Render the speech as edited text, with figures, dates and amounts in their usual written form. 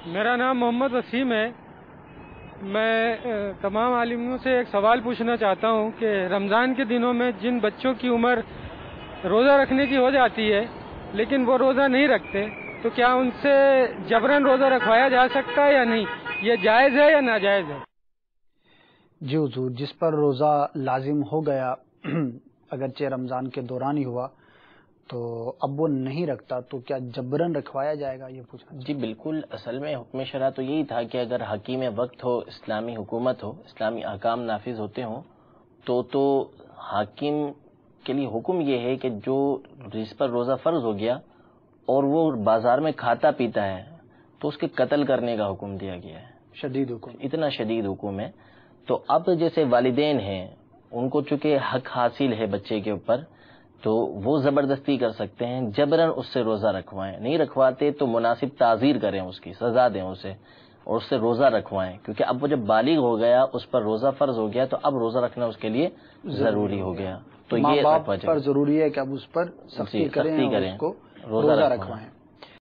میرا نام محمد وسیم ہے۔ میں تمام عالموں سے ایک سوال پوچھنا چاہتا ہوں کہ رمضان کے دنوں میں جن بچوں کی عمر روزہ رکھنے کی ہو جاتی ہے لیکن وہ روزہ نہیں رکھتے، تو کیا ان سے جبراً روزہ رکھوایا جا سکتا ہے یا نہیں؟ یہ جائز ہے یا ناجائز ہے؟ جی حضور، جس پر روزہ لازم ہو گیا اگرچہ رمضان کے دوران ہی ہوا تو اب وہ نہیں رکھتا، تو کیا جبراً رکھوایا جائے گا؟ یہ پوچھنا جی بالکل، اصل میں حکم شرع تو یہی تھا کہ اگر حکیم وقت ہو، اسلامی حکومت ہو، اسلامی احکام نافذ ہوتے ہوں تو حاکم کے لیے حکم یہ ہے کہ جو جس پر روزہ فرض ہو گیا اور وہ بازار میں کھاتا پیتا ہے تو اس کے قتل کرنے کا حکم دیا گیا ہے۔ شدید حکم، اتنا شدید حکم ہے۔ تو اب جیسے والدین ہیں، ان کو چونکہ حق حاصل ہے بچے کے اوپر، تو وہ زبردستی کر سکتے ہیں، جبراً اس سے روزہ رکھوائیں۔ نہیں رکھواتے تو مناسب تعزیر کریں، اس کی سزا دیں اسے، اور اس سے روزہ رکھوائیں، کیونکہ اب وہ جب بالغ ہو گیا، اس پر روزہ فرض ہو گیا، تو اب روزہ رکھنا اس کے لیے ضروری ہو گیا۔ تو ماں یہ باپ پر ضروری ہے کہ اب اس پر سختی کریں اور اس کو روزہ رکھوائیں۔